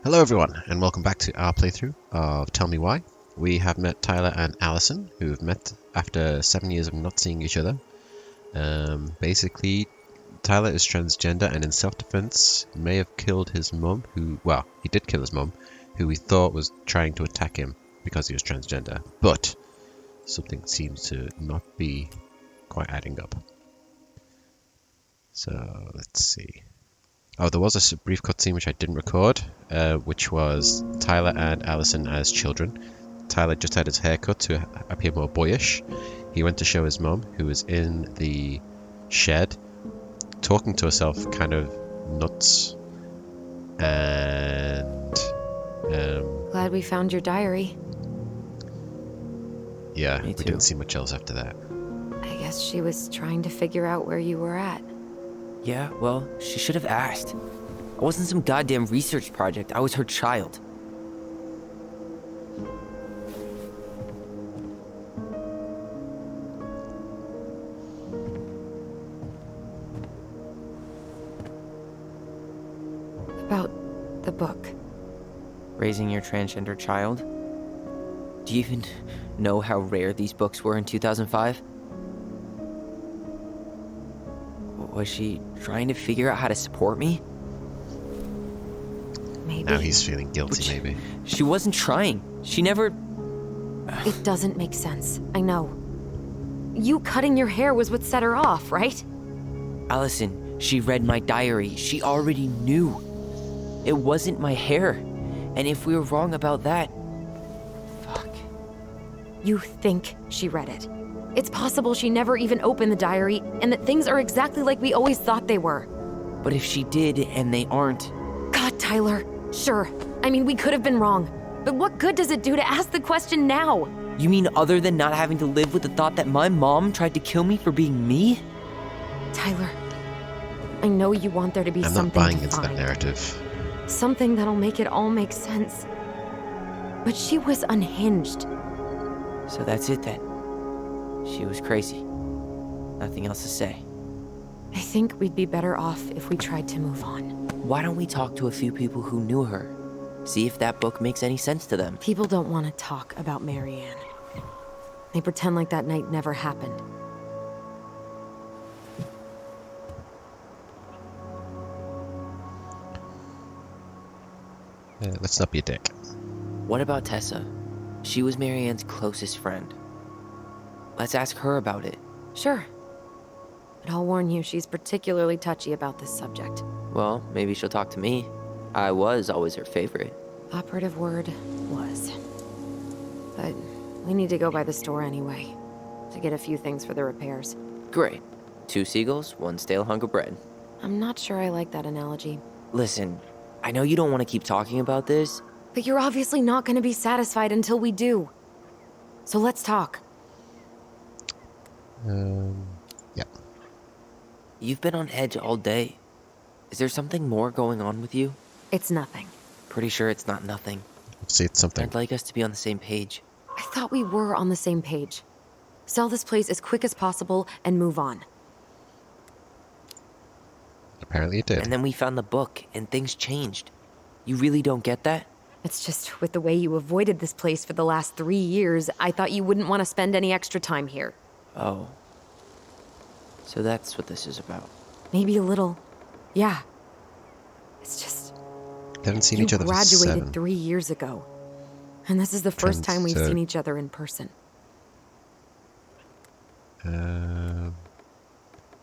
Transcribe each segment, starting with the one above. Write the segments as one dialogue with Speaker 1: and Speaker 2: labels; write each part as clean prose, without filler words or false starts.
Speaker 1: Hello everyone, and welcome back to our playthrough of Tell Me Why. We have met Tyler and Allison, who have met after 7 years of not seeing each other. Basically, Tyler is transgender and in self-defense may have killed his mum, he did kill his mum, who we thought was trying to attack him because he was transgender. But something seems to not be quite adding up. So, let's see. Oh, there was a brief cutscene which I didn't record, which was Tyler and Allison as children. Tyler just had his hair cut to appear more boyish. He went to show his mum, who was in the shed, talking to herself kind of nuts. And
Speaker 2: Glad we found your diary.
Speaker 1: yeah,
Speaker 3: Me
Speaker 1: we
Speaker 3: too.
Speaker 1: didn't see much else after that.
Speaker 2: I guess she was trying to figure out where you were at.
Speaker 3: Yeah, well, she should have asked. I wasn't some goddamn research project. I was her child.
Speaker 2: About the book.
Speaker 3: Raising your transgender child? Do you even know how rare these books were in 2005? Was she trying to figure out how to support me?
Speaker 2: Maybe.
Speaker 1: Now he's feeling guilty,
Speaker 3: Which-
Speaker 1: maybe.
Speaker 3: She wasn't trying. She never...
Speaker 2: It doesn't make sense. I know. You cutting your hair was what set her off, right?
Speaker 3: Allison, she read my diary. She already knew. It wasn't my hair. And if we were wrong about that... Fuck.
Speaker 2: You think she read it. It's possible she never even opened the diary, and that things are exactly like we always thought they were.
Speaker 3: But if she did, and they aren't...
Speaker 2: God, Tyler. Sure. I mean, we could have been wrong. But what good does it do to ask the question now?
Speaker 3: You mean other than not having to live with the thought that my mom tried to kill me for being me?
Speaker 2: Tyler, I know you want there to be
Speaker 1: I'm not
Speaker 2: something
Speaker 1: buying
Speaker 2: to
Speaker 1: into that
Speaker 2: find.
Speaker 1: narrative.
Speaker 2: Something that'll make it all make sense. But she was unhinged.
Speaker 3: So that's it then. She was crazy. Nothing else to say.
Speaker 2: I think we'd be better off if we tried to move on.
Speaker 3: Why don't we talk to a few people who knew her? See if that book makes any sense to them.
Speaker 2: People don't want to talk about Marianne. They pretend like that night never happened.
Speaker 1: Let's not be a dick.
Speaker 3: What about Tessa? She was Marianne's closest friend. Let's ask her about it.
Speaker 2: Sure. But I'll warn you, she's particularly touchy about this subject.
Speaker 3: Well, maybe she'll talk to me. I was always her favorite.
Speaker 2: Operative word was. But we need to go by the store anyway, to get a few things for the repairs.
Speaker 3: Great. 2 seagulls, 1 stale hunk of bread.
Speaker 2: I'm not sure I like that analogy.
Speaker 3: Listen, I know you don't want to keep talking about this.
Speaker 2: But you're obviously not going to be satisfied until we do. So let's talk.
Speaker 1: Yeah.
Speaker 3: You've been on edge all day. Is there something more going on with you?
Speaker 2: It's nothing.
Speaker 3: Pretty sure it's not nothing.
Speaker 1: See, it's something.
Speaker 3: I'd like us to be on the same page.
Speaker 2: I thought we were on the same page. Sell this place as quick as possible and move on.
Speaker 1: Apparently it did.
Speaker 3: And then we found the book, and things changed. You really don't get that?
Speaker 2: It's just with the way you avoided this place for the last 3 years, I thought you wouldn't want to spend any extra time here.
Speaker 3: Oh. So that's what this is about.
Speaker 2: Maybe a little. Yeah. It's just,
Speaker 1: They haven't seen
Speaker 2: you
Speaker 1: each other for
Speaker 2: graduated
Speaker 1: 7.
Speaker 2: 3 years ago. And this is the first time we've
Speaker 1: So-
Speaker 2: seen each other in person.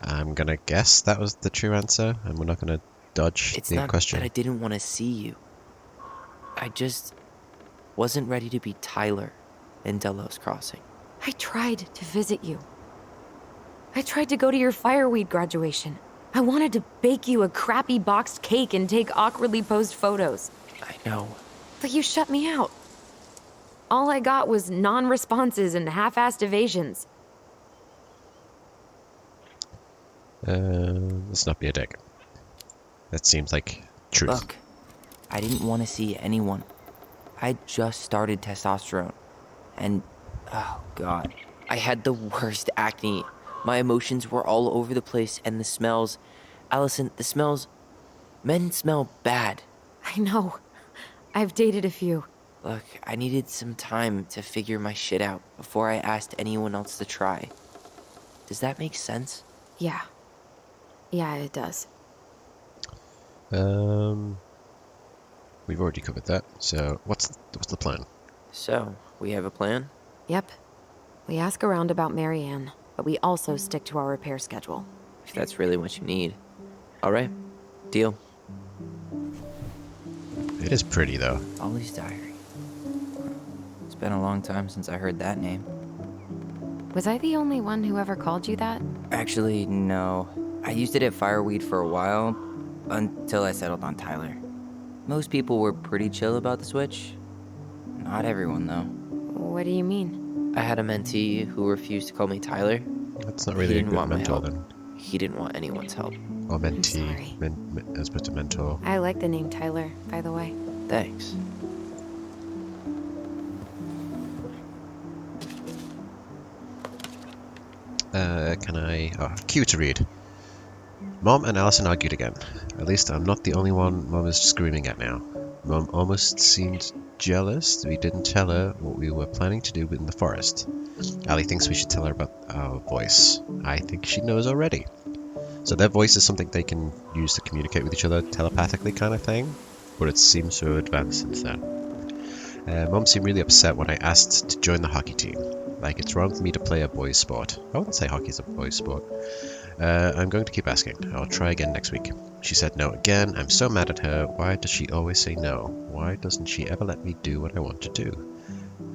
Speaker 1: I'm gonna guess that was the true answer, and we're not gonna dodge
Speaker 3: It's
Speaker 1: the
Speaker 3: not
Speaker 1: question.
Speaker 3: that I didn't want to see you. I just wasn't ready to be Tyler in Delos Crossing.
Speaker 2: I tried to visit you. I tried to go to your fireweed graduation. I wanted to bake you a crappy boxed cake and take awkwardly posed photos.
Speaker 3: I know.
Speaker 2: But you shut me out. All I got was non-responses and half-assed evasions.
Speaker 1: Let's not be a dick. That seems like truth.
Speaker 3: Look, I didn't want to see anyone. I just started testosterone. And, oh god, I had the worst acne. My emotions were all over the place, and the smells... Allison, the smells... Men smell bad.
Speaker 2: I know. I've dated a few.
Speaker 3: Look, I needed some time to figure my shit out before I asked anyone else to try. Does that make sense?
Speaker 2: Yeah. Yeah, it does.
Speaker 1: We've already covered that. So what's the plan?
Speaker 3: So, we have a plan?
Speaker 2: Yep. We ask around about Marianne, but we also stick to our repair schedule.
Speaker 3: If that's really what you need. Alright, deal.
Speaker 1: It is pretty though.
Speaker 3: Ollie's diary. It's been a long time since I heard that name.
Speaker 2: Was I the only one who ever called you that?
Speaker 3: Actually, no. I used it at Fireweed for a while, until I settled on Tyler. Most people were pretty chill about the switch. Not everyone, though.
Speaker 2: What do you mean?
Speaker 3: I had a mentee who refused to call me Tyler.
Speaker 1: That's not
Speaker 3: He
Speaker 1: really a
Speaker 3: didn't
Speaker 1: good
Speaker 3: want my
Speaker 1: mentor
Speaker 3: help.
Speaker 1: then.
Speaker 3: He didn't want anyone's help.
Speaker 1: Or mentee.
Speaker 2: sorry.
Speaker 1: As opposed to mentor.
Speaker 2: I like the name Tyler, by the way.
Speaker 3: Thanks.
Speaker 1: Can I... Oh, cue to read. Mom and Allison argued again. At least I'm not the only one Mom is screaming at now. Mom almost seemed jealous that we didn't tell her what we were planning to do in the forest. Allie thinks we should tell her about our voice. I think she knows already. So their voice is something they can use to communicate with each other telepathically kind of thing, but it seems to have advanced since then. Mom seemed really upset when I asked to join the hockey team. Like it's wrong for me to play a boys' sport. I wouldn't say hockey's a boys' sport. I'm going to keep asking. I'll try again next week. She said no again. I'm so mad at her. Why does she always say no? Why doesn't she ever let me do what I want to do?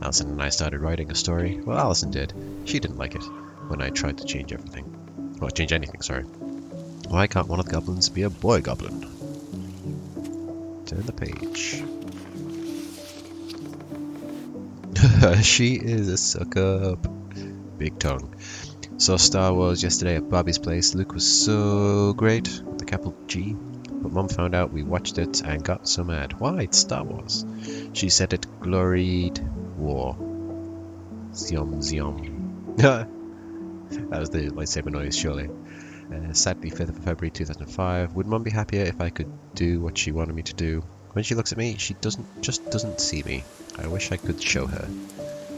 Speaker 1: Allison and I started writing a story. Well, Allison did. She didn't like it when I tried to change everything. Well, change anything, sorry. Why can't one of the goblins be a boy goblin? Turn the page. She is a suck-up. Big tongue. Saw Star Wars yesterday at Bobby's place. Luke was so great, with the capital G. But Mom found out we watched it and got so mad. Why? It's Star Wars. She said it gloried war. Ziom ziom. That was the lightsaber noise, surely. Sadly, 5th of February 2005. Would Mom be happier if I could do what she wanted me to do? When she looks at me, she just doesn't see me. I wish I could show her.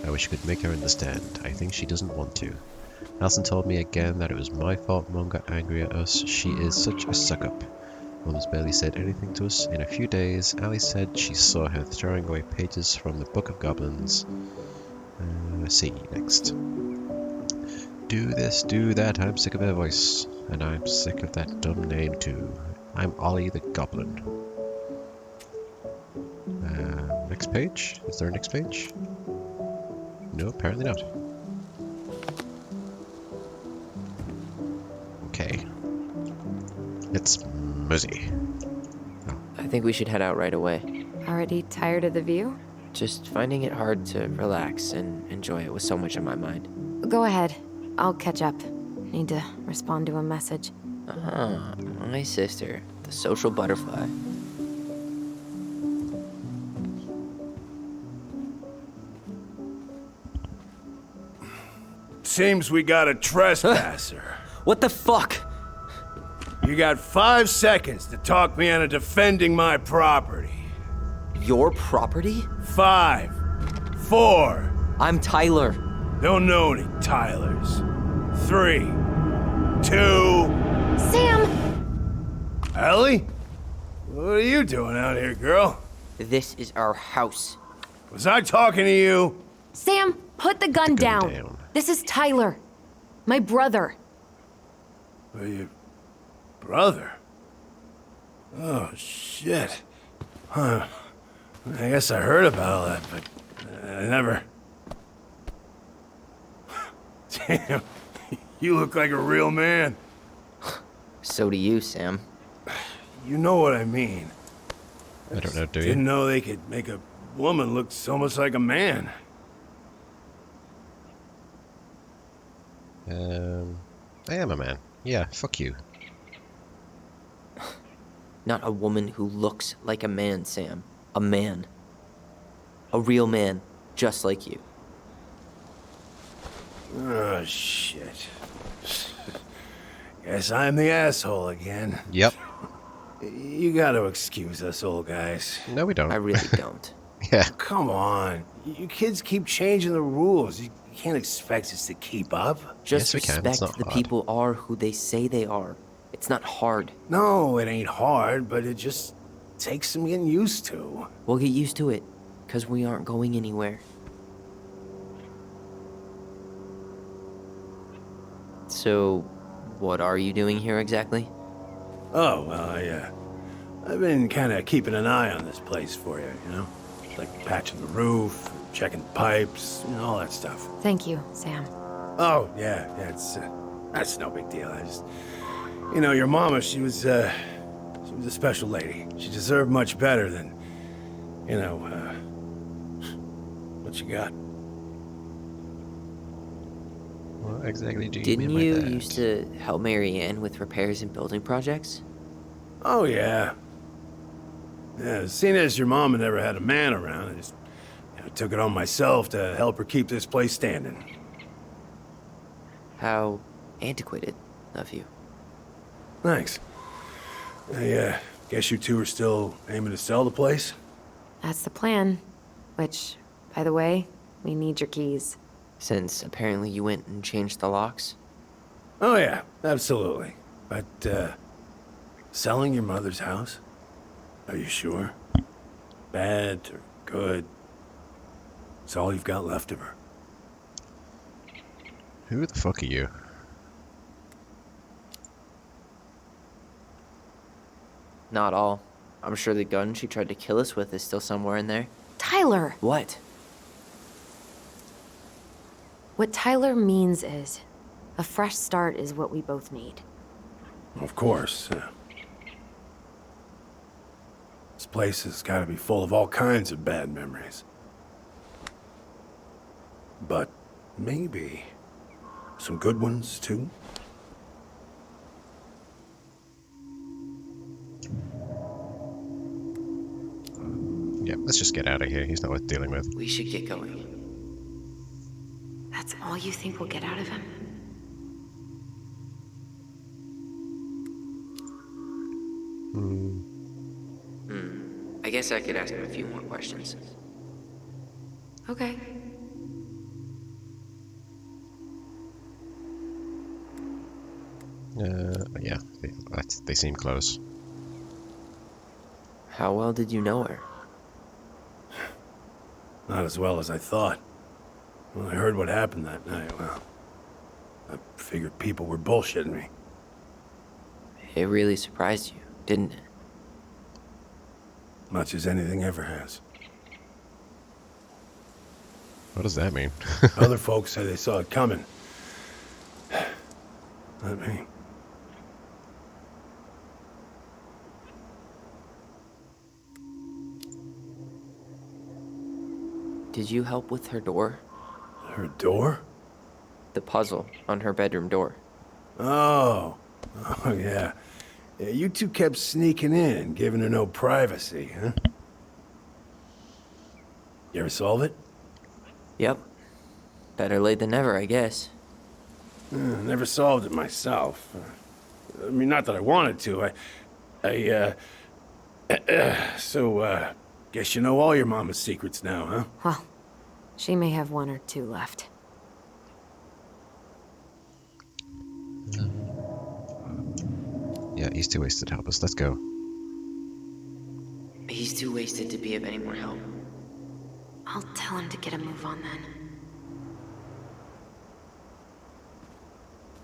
Speaker 1: I wish I could make her understand. I think she doesn't want to. Alison told me again that it was my fault Mom got angry at us. She is such a suck-up. Mom's barely said anything to us. In a few days, Allie said she saw her throwing away pages from the Book of Goblins. See, next. Do this, do that. I'm sick of her voice. And I'm sick of that dumb name too. I'm Ollie the Goblin. Next page? Is there a next page? No, apparently not. Okay. It's muzzy.
Speaker 3: I think we should head out right away.
Speaker 2: Already tired of the view?
Speaker 3: Just finding it hard to relax and enjoy it with so much on my mind.
Speaker 2: Go ahead. I'll catch up. Need to respond to a message.
Speaker 3: Ah, my sister, the social butterfly.
Speaker 4: Seems we got a trespasser.
Speaker 3: What the fuck?
Speaker 4: You got 5 seconds to talk me into defending my property.
Speaker 3: Your property?
Speaker 4: 5, 4.
Speaker 3: I'm Tyler.
Speaker 4: Don't know any Tylers. 3, 2.
Speaker 2: Sam!
Speaker 4: Ellie? What are you doing out here, girl?
Speaker 3: This is our house.
Speaker 4: Was I talking to you?
Speaker 2: Sam, put the gun down. This is Tyler. My brother.
Speaker 4: Your brother? Oh, shit. Huh. I guess I heard about all that, but I never... Damn, you look like a real man.
Speaker 3: So do you, Sam.
Speaker 4: You know what I mean.
Speaker 1: I don't know, do you?
Speaker 4: Didn't know they could make a woman look so much like a man.
Speaker 1: I am a man. Yeah, fuck you.
Speaker 3: Not a woman who looks like a man, Sam. A man. A real man, just like you.
Speaker 4: Oh, shit. Guess I'm the asshole again.
Speaker 1: Yep.
Speaker 4: You gotta excuse us old guys.
Speaker 1: No, we don't.
Speaker 3: I really don't.
Speaker 1: Yeah.
Speaker 4: Come on. You kids keep changing the rules. You can't expect us to keep up.
Speaker 3: Just
Speaker 1: Yes, we can. It's
Speaker 3: respect
Speaker 1: not
Speaker 3: the
Speaker 1: hard.
Speaker 3: people are who they say they are. It's not hard.
Speaker 4: No, it ain't hard, but it just takes some getting used to.
Speaker 3: We'll get used to it, because we aren't going anywhere. So, what are you doing here exactly?
Speaker 4: Oh, well, I've been kind of keeping an eye on this place for you, you know? Like patching the roof, checking pipes, you know, all that stuff.
Speaker 2: Thank you, Sam.
Speaker 4: Oh, yeah, that's no big deal. I just, you know, your mama, she was a special lady. She deserved much better than, you know, what you got.
Speaker 1: What exactly do you
Speaker 3: Didn't
Speaker 1: mean by
Speaker 3: you
Speaker 1: that?
Speaker 3: used to help Mary Ann with repairs and building projects?
Speaker 4: Oh, yeah. Yeah, seeing as your mama never had a man around, I just took it on myself to help her keep this place standing.
Speaker 3: How antiquated of you.
Speaker 4: Thanks. I guess you two are still aiming to sell the place?
Speaker 2: That's the plan. Which, by the way, we need your keys.
Speaker 3: Since apparently you went and changed the locks?
Speaker 4: Oh, yeah, absolutely. But, selling your mother's house? Are you sure? Bad or good? It's all you've got left of her.
Speaker 1: Who the fuck are you?
Speaker 3: Not all. I'm sure the gun she tried to kill us with is still somewhere in there.
Speaker 2: Tyler!
Speaker 3: What?
Speaker 2: What Tyler means is, a fresh start is what we both need.
Speaker 4: Of course. This place has got to be full of all kinds of bad memories. But maybe some good ones, too?
Speaker 1: Yeah, let's just get out of here. He's not worth dealing with.
Speaker 3: We should get going.
Speaker 2: That's all you think we'll get out of him?
Speaker 3: I guess I could ask him a few more questions.
Speaker 2: Okay.
Speaker 1: Yeah, they seem close.
Speaker 3: How well did you know her?
Speaker 4: Not as well as I thought. When I heard what happened that night, well, I figured people were bullshitting me.
Speaker 3: It really surprised you, didn't it?
Speaker 4: Much as anything ever has.
Speaker 1: What does that mean?
Speaker 4: Other folks say they saw it coming. Not me.
Speaker 3: Did you help with her door?
Speaker 4: Her door?
Speaker 3: The puzzle on her bedroom door.
Speaker 4: Oh. Oh, yeah. Yeah, you two kept sneaking in, giving her no privacy, huh? You ever solve it?
Speaker 3: Yep. Better late than never, I guess.
Speaker 4: Never solved it myself. I mean, not that I wanted to. So, guess you know all your mama's secrets now, huh?
Speaker 2: Well, she may have one or two left.
Speaker 1: Yeah, he's too wasted to help us. Let's go.
Speaker 3: He's too wasted to be of any more help.
Speaker 2: I'll tell him to get a move on then.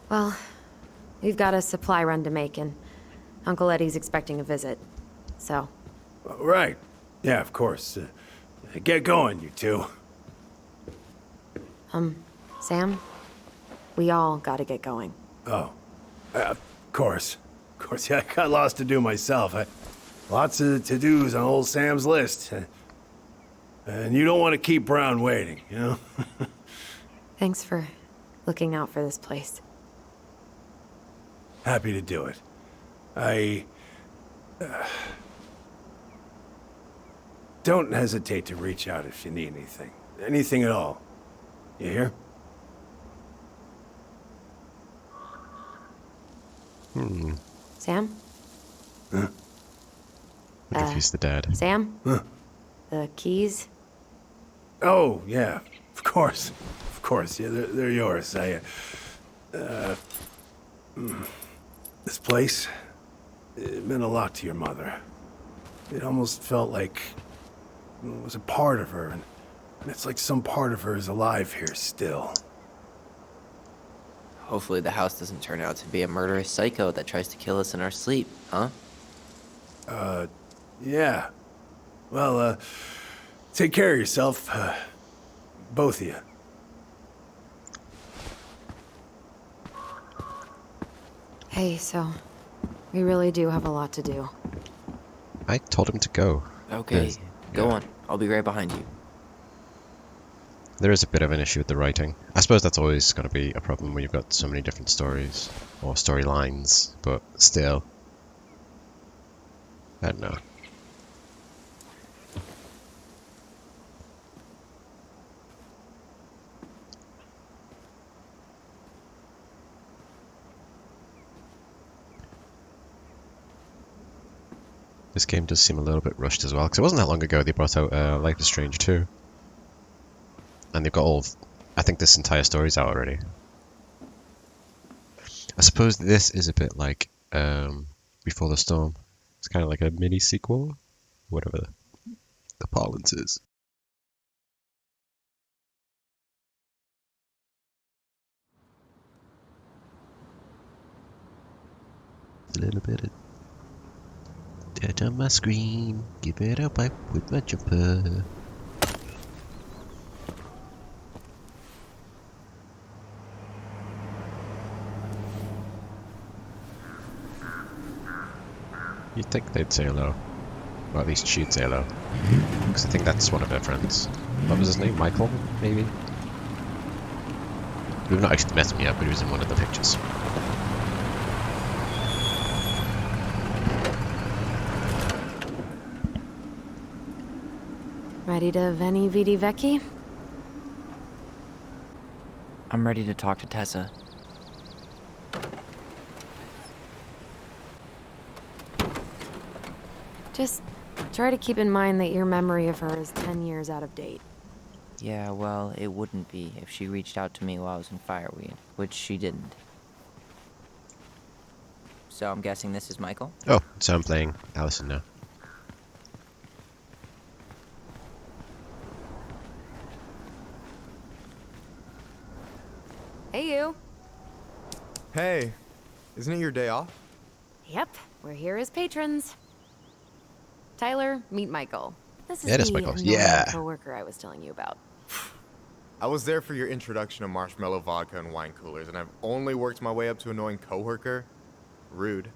Speaker 2: Well, we've got a supply run to make, and Uncle Eddie's expecting a visit. So,
Speaker 4: Right. Yeah, of course. Get going, you two.
Speaker 2: Sam, we all gotta get going.
Speaker 4: Oh, of course. Of course, yeah, I got lots to do myself. Lots of to-dos on old Sam's list. And you don't want to keep Brown waiting, you know?
Speaker 2: Thanks for looking out for this place.
Speaker 4: Happy to do it. I... don't hesitate to reach out if you need anything. Anything at all. You hear?
Speaker 2: Sam?
Speaker 1: he's the dad.
Speaker 2: Sam?
Speaker 4: Huh.
Speaker 2: The keys?
Speaker 4: Oh, yeah. Of course. Of course. Yeah, they're yours. This place, it meant a lot to your mother. It almost felt like it was a part of her, and it's like some part of her is alive here still.
Speaker 3: Hopefully the house doesn't turn out to be a murderous psycho that tries to kill us in our sleep, huh?
Speaker 4: Yeah. Well, take care of yourself, both of you.
Speaker 2: Hey, so we really do have a lot to do.
Speaker 1: I told him to go.
Speaker 3: Okay,
Speaker 1: Yes.
Speaker 3: go on. I'll be right behind you.
Speaker 1: There is a bit of an issue with the writing. I suppose that's always going to be a problem when you've got so many different stories or storylines, but still. I don't know. This game does seem a little bit rushed as well, because it wasn't that long ago they brought out Life is Strange 2. And they've got all of, I think this entire story's out already. I suppose this is a bit like Before the Storm. It's kind of like a mini sequel, whatever the parlance is. A little bit of dead on my screen. Give it a wipe with my jumper. You'd think they'd say hello. Or at least she'd say hello. Because I think that's one of her friends. What was his name? Michael, maybe? We've not actually met him yet, but he was in one of the pictures.
Speaker 2: Ready to Veni Vidi Vici?
Speaker 3: I'm ready to talk to Tessa.
Speaker 2: Just try to keep in mind that your memory of her is 10 years out of date.
Speaker 3: Yeah, well, it wouldn't be if she reached out to me while I was in Fireweed, which she didn't. So I'm guessing this is Michael?
Speaker 1: Oh, so I'm playing Allison now.
Speaker 2: Hey, you.
Speaker 5: Hey, isn't it your day off?
Speaker 2: Yep, we're here as patrons. Tyler, meet Michael. This is
Speaker 1: Yeah, that's
Speaker 2: the
Speaker 1: Michael.
Speaker 2: annoying
Speaker 1: Yeah.
Speaker 2: coworker I was telling you about.
Speaker 5: I was there for your introduction to marshmallow vodka and wine coolers, and I've only worked my way up to annoying coworker. Rude.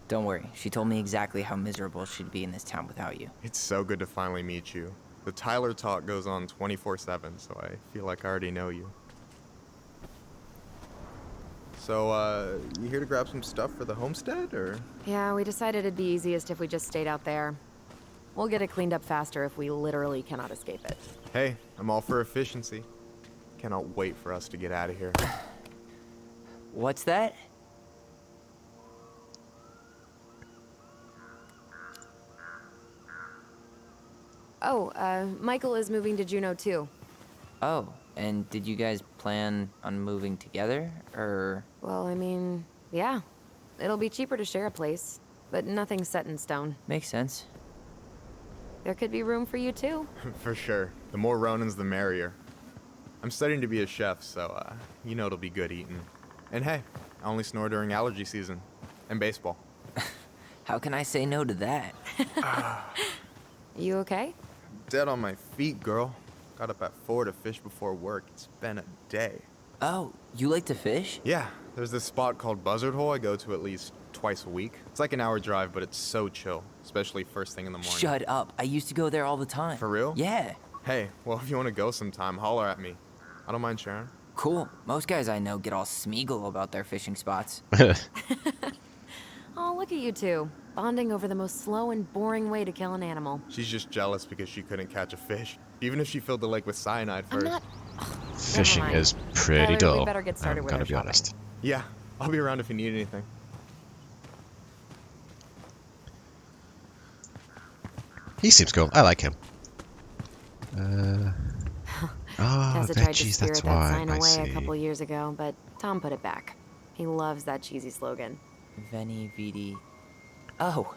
Speaker 3: Don't worry, she told me exactly how miserable she'd be in this town without you.
Speaker 5: It's so good to finally meet you. The Tyler talk goes on 24/7, so I feel like I already know you. So, you here to grab some stuff for the homestead, or?
Speaker 2: Yeah, we decided it'd be easiest if we just stayed out there. We'll get it cleaned up faster if we literally cannot escape it.
Speaker 5: Hey, I'm all for efficiency. Cannot wait for us to get out of here.
Speaker 3: What's that?
Speaker 2: Oh, Michael is moving to Juneau too.
Speaker 3: Oh, and did you guys plan on moving together, or?
Speaker 2: Well, I mean, yeah. It'll be cheaper to share a place, but nothing's set in stone.
Speaker 3: Makes sense.
Speaker 2: There could be room for you too.
Speaker 5: For sure. The more Ronins, the merrier. I'm studying to be a chef, so, you know it'll be good eating. And hey, I only snore during allergy season. And baseball.
Speaker 3: How can I say no to that?
Speaker 2: You okay?
Speaker 5: Dead on my feet, girl. Got up at 4 to fish before work. It's been a day.
Speaker 3: Oh, you like to fish?
Speaker 5: Yeah, there's this spot called Buzzard Hole I go to at least twice a week. It's like an hour drive, but it's so chill, especially first thing in the morning.
Speaker 3: Shut up. I used to go there all the time.
Speaker 5: For real?
Speaker 3: Yeah.
Speaker 5: Hey, well, if you want to go sometime, holler at me. I don't mind sharing.
Speaker 3: Cool. Most guys I know get all Smeagol about their fishing spots.
Speaker 2: Oh, look at you two. Bonding over the most slow and boring way to kill an animal.
Speaker 5: She's just jealous because she couldn't catch a fish, even if she filled the lake with cyanide
Speaker 2: I'm
Speaker 5: first.
Speaker 2: not...
Speaker 1: Fishing
Speaker 2: mind.
Speaker 1: is pretty
Speaker 2: Tyler,
Speaker 1: dull.
Speaker 2: we better get started
Speaker 1: I'm
Speaker 2: with
Speaker 1: gonna
Speaker 2: our
Speaker 1: be
Speaker 2: shopping.
Speaker 1: honest.
Speaker 5: Yeah, I'll be around if you need anything.
Speaker 1: He seems cool. I like him. Oh,
Speaker 2: Tessa tried to
Speaker 1: veggies,
Speaker 2: spirit
Speaker 1: that's
Speaker 2: that
Speaker 1: why.
Speaker 2: sign
Speaker 1: I
Speaker 2: away a
Speaker 1: see.
Speaker 2: couple years ago, but Tom put it back. He loves that cheesy slogan.
Speaker 3: Veni Vidi. Oh,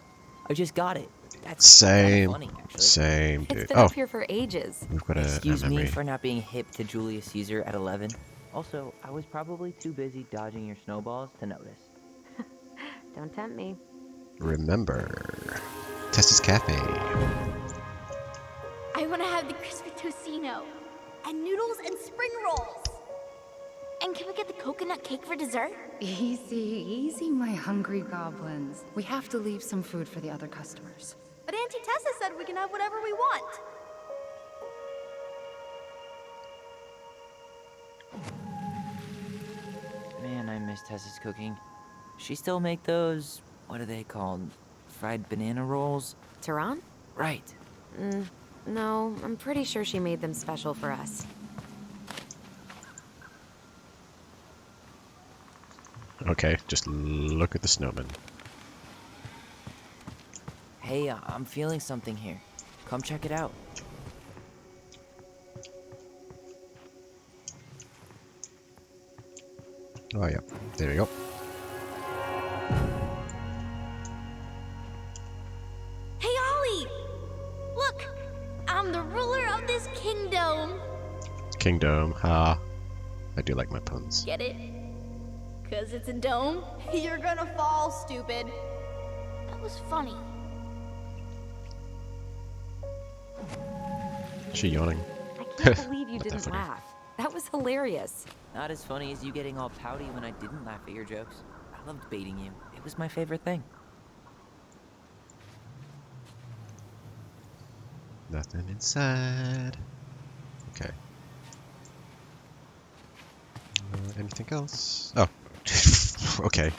Speaker 3: I just got it. That's
Speaker 1: Same.
Speaker 3: funny, actually.
Speaker 1: Same,
Speaker 2: It's
Speaker 1: dude.
Speaker 2: been
Speaker 1: Oh,
Speaker 2: up here for ages.
Speaker 1: we've got a
Speaker 3: Excuse me
Speaker 1: memory.
Speaker 3: for not being hip to Julius Caesar at 11. Also, I was probably too busy dodging your snowballs to notice.
Speaker 2: Don't tempt me.
Speaker 1: Remember. Tessa's Cafe.
Speaker 6: I want to have the crispy tocino, and noodles and spring rolls. And can we get the coconut cake for dessert?
Speaker 7: Easy, easy, my hungry goblins. We have to leave some food for the other customers.
Speaker 6: But Auntie Tessa said we can have whatever we want.
Speaker 3: Man, I miss Tessa's cooking. She still make those, what are they called? Fried banana rolls?
Speaker 2: Tehran?
Speaker 3: Right.
Speaker 2: No, I'm pretty sure she made them special for us.
Speaker 1: Okay, just look at the snowman.
Speaker 3: Hey, I'm feeling something here. Come check it out.
Speaker 1: Oh, yeah. There we go.
Speaker 6: Hey, Ollie! Look, I'm the ruler of this kingdom.
Speaker 1: Kingdom. Ha. I do like my puns.
Speaker 6: Get it? 'Cause it's a dome? You're gonna fall, stupid. That was funny.
Speaker 1: She yawning.
Speaker 2: I can't believe you
Speaker 1: Not that
Speaker 2: didn't
Speaker 1: funny.
Speaker 2: laugh. That was hilarious.
Speaker 3: Not as funny as you getting all pouty when I didn't laugh at your jokes. I loved baiting you. It was my favorite thing.
Speaker 1: Nothing inside. Okay. Anything else? Oh. Okay.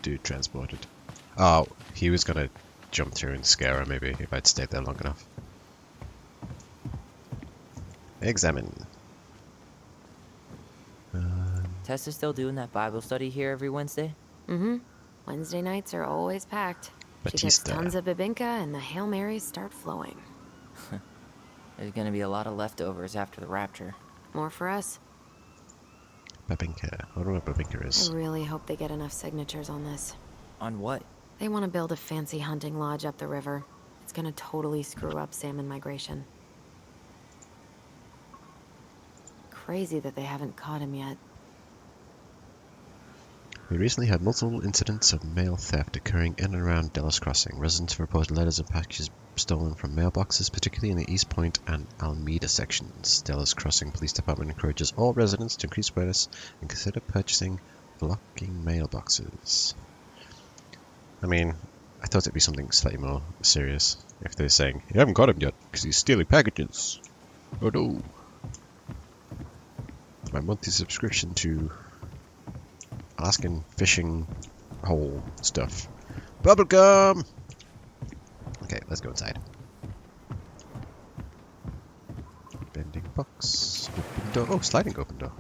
Speaker 1: Dude transported. Oh, he was gonna jump through and scare her maybe if I'd stayed there long enough. Examine.
Speaker 3: Tessa's still doing that Bible study here every Wednesday?
Speaker 2: Mm-hmm. Wednesday nights are always packed. She gets
Speaker 1: Batista.
Speaker 2: tons of bibinka and the Hail Marys start flowing.
Speaker 3: There's gonna be a lot of leftovers after the rapture.
Speaker 2: More for us.
Speaker 1: Babinka. I don't know what Babinka is.
Speaker 2: I really hope they get enough signatures on this.
Speaker 3: On what?
Speaker 2: They want to build a fancy hunting lodge up the river. It's gonna totally screw up salmon migration. Crazy that they haven't caught him yet.
Speaker 1: We recently had multiple incidents of mail theft occurring in and around Delos Crossing. Residents reported letters and packages stolen from mailboxes, particularly in the East Point and Alameda sections. Delos Crossing Police Department encourages all residents to increase awareness and consider purchasing blocking mailboxes. I mean, I thought it'd be something slightly more serious if they're saying, you haven't got him yet because he's stealing packages. Oh no. My monthly subscription to Alaskan fishing hole stuff. Bubblegum! Okay, let's go inside. Bending box. Open door. Oh, sliding open door.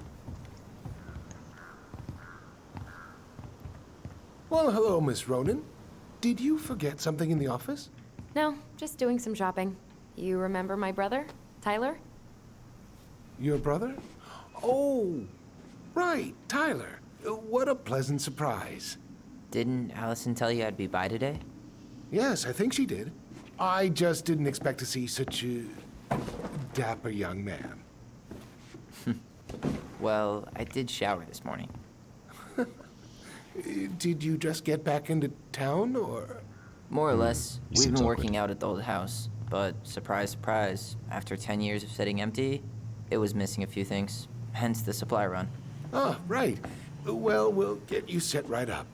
Speaker 8: Well, hello, Miss Ronan. Did you forget something in the office?
Speaker 2: No, just doing some shopping. You remember my brother, Tyler?
Speaker 8: Your brother? Oh, right, Tyler. What a pleasant surprise.
Speaker 3: Didn't Allison tell you I'd be by today?
Speaker 8: Yes, I think she did. I just didn't expect to see such a dapper young man.
Speaker 3: Well, I did shower this morning.
Speaker 8: Did you just get back into town, or?
Speaker 3: More or less.
Speaker 1: he
Speaker 3: We've
Speaker 1: seems
Speaker 3: been
Speaker 1: awkward.
Speaker 3: working out at the old house. But surprise, surprise, after 10 years of sitting empty, it was missing a few things. Hence the supply run.
Speaker 8: Ah, right. Well, we'll get you set right up.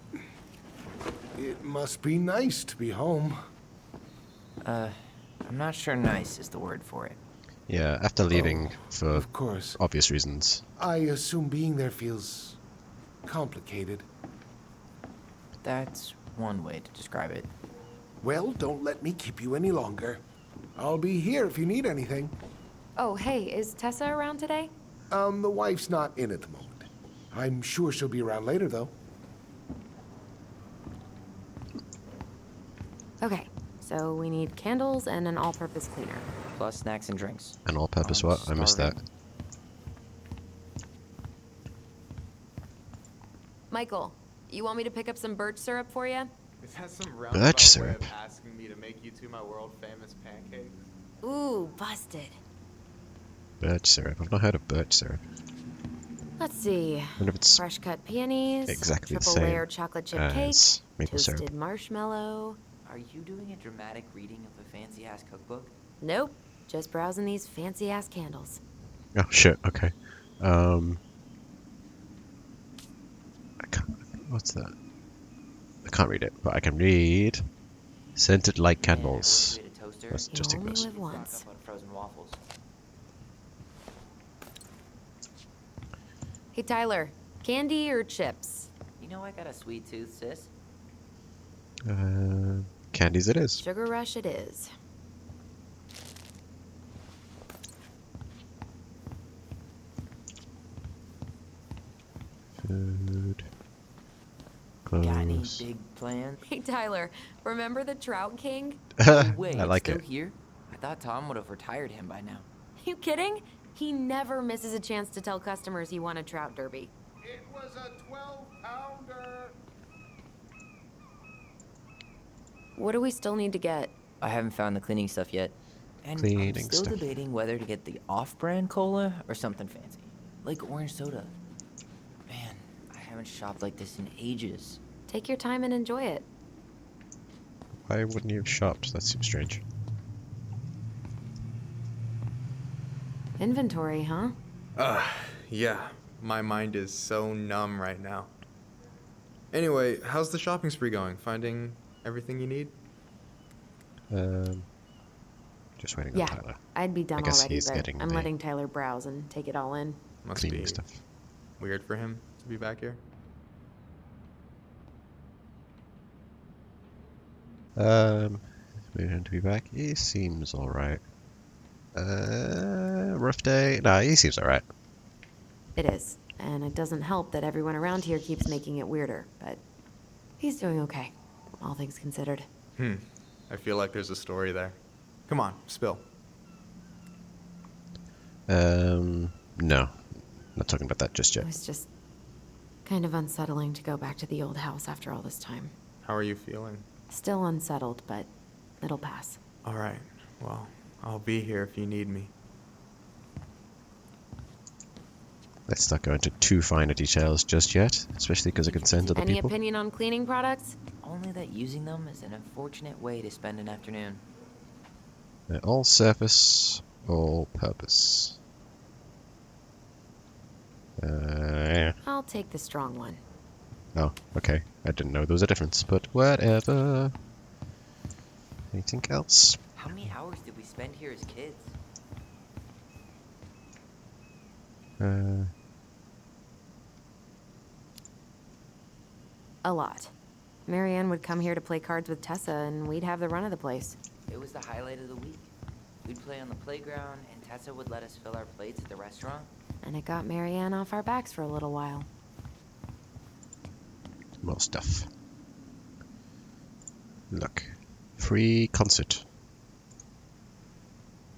Speaker 8: It must be nice to be home.
Speaker 3: I'm not sure nice is the word for it.
Speaker 1: Yeah, after leaving for
Speaker 8: Of course.
Speaker 1: obvious reasons.
Speaker 8: I assume being there feels complicated.
Speaker 3: That's one way to describe it.
Speaker 8: Well, don't let me keep you any longer. I'll be here if you need anything.
Speaker 2: Oh, hey, is Tessa around today?
Speaker 8: The wife's not in at the moment. I'm sure she'll be around later, though.
Speaker 2: Okay, So we need candles and an all-purpose cleaner.
Speaker 3: Plus snacks and drinks.
Speaker 1: An all-purpose
Speaker 3: I'm
Speaker 1: what? I missed that.
Speaker 3: starving.
Speaker 2: Michael, you want me to pick up some birch syrup for you?
Speaker 5: Is that some
Speaker 1: Birch
Speaker 5: roundabout way of
Speaker 1: syrup.
Speaker 5: asking me to make you two my world famous pancakes?
Speaker 2: Ooh, busted.
Speaker 1: Birch syrup. I've not heard of birch syrup.
Speaker 2: Let's see.
Speaker 1: I wonder if it's
Speaker 2: Fresh cut peonies,
Speaker 1: exactly the
Speaker 2: triple
Speaker 1: same
Speaker 2: layer chocolate chip cake,
Speaker 1: as maple
Speaker 2: toasted
Speaker 1: syrup.
Speaker 2: marshmallow.
Speaker 3: Are you doing a dramatic reading of a fancy-ass cookbook?
Speaker 2: Nope, just browsing these fancy ass candles.
Speaker 1: Oh shit. Okay. I can't. What's that? I can't read it, but I can read scented light candles.
Speaker 3: Yeah, a toaster.
Speaker 1: Let's
Speaker 2: You
Speaker 1: just take
Speaker 2: only
Speaker 1: those.
Speaker 2: live once.
Speaker 3: Stock up on frozen waffles.
Speaker 2: Hey Tyler, candy or chips?
Speaker 3: You know I got a sweet tooth, sis.
Speaker 1: Candies it is.
Speaker 2: Sugar rush it is.
Speaker 1: Food.
Speaker 3: Got any
Speaker 1: Clothes.
Speaker 3: big plans?
Speaker 2: Hey Tyler, remember the Trout King?
Speaker 3: Wait,
Speaker 1: I like
Speaker 3: it's
Speaker 1: it.
Speaker 3: still here? I thought Tom would have retired him by now.
Speaker 2: You kidding? He never misses a chance to tell customers he won a trout derby.
Speaker 8: It was a 12-pounder.
Speaker 2: What do we still need to get?
Speaker 3: I haven't found the cleaning stuff yet. And I'm
Speaker 1: Cleaning
Speaker 3: still
Speaker 1: stuff.
Speaker 3: debating whether to get the off-brand cola or something fancy. Like orange soda. Man, I haven't shopped like this in ages.
Speaker 2: Take your time and enjoy it.
Speaker 1: Why wouldn't you have shopped? That seems strange.
Speaker 2: Inventory, huh?
Speaker 5: Yeah. My mind is so numb right now. Anyway, how's the shopping spree going? Finding everything you need?
Speaker 1: Just waiting
Speaker 2: Yeah,
Speaker 1: on Tyler.
Speaker 2: I'd be done
Speaker 1: guess
Speaker 2: already,
Speaker 1: he's
Speaker 2: but
Speaker 1: getting
Speaker 2: I'm
Speaker 1: the
Speaker 2: letting Tyler browse and take it all in.
Speaker 5: Must
Speaker 1: Cleaning
Speaker 5: be
Speaker 1: stuff.
Speaker 5: weird for him to be back here.
Speaker 1: Waiting him to be back. He seems alright. Rough day. Nah, he seems alright.
Speaker 2: It is, and it doesn't help that everyone around here keeps making it weirder, but he's doing okay, all things considered.
Speaker 5: I feel like there's a story there. Come on, spill.
Speaker 1: No. Not talking about that just
Speaker 2: It
Speaker 1: yet.
Speaker 2: was just kind of unsettling to go back to the old house after all this time.
Speaker 5: How are you feeling?
Speaker 2: Still unsettled, but it'll pass.
Speaker 5: All right. Well, I'll be here if you need me.
Speaker 1: Let's not go into too finer details just yet, especially because of consent of the
Speaker 2: Any
Speaker 1: people.
Speaker 2: opinion on cleaning products?
Speaker 3: Only that using them is an unfortunate way to spend an afternoon.
Speaker 1: All surface, all purpose. Yeah.
Speaker 2: I'll take the strong one.
Speaker 1: Oh, okay. I didn't know there was a difference, but whatever. Anything else?
Speaker 3: How many hours did we spend here as kids?
Speaker 2: A lot. Marianne would come here to play cards with Tessa, and we'd have the run of the place.
Speaker 3: It was the highlight of the week. We'd play on the playground, and Tessa would let us fill our plates at the restaurant.
Speaker 2: And it got Marianne off our backs for a little while.
Speaker 1: More stuff. Look. Free concert.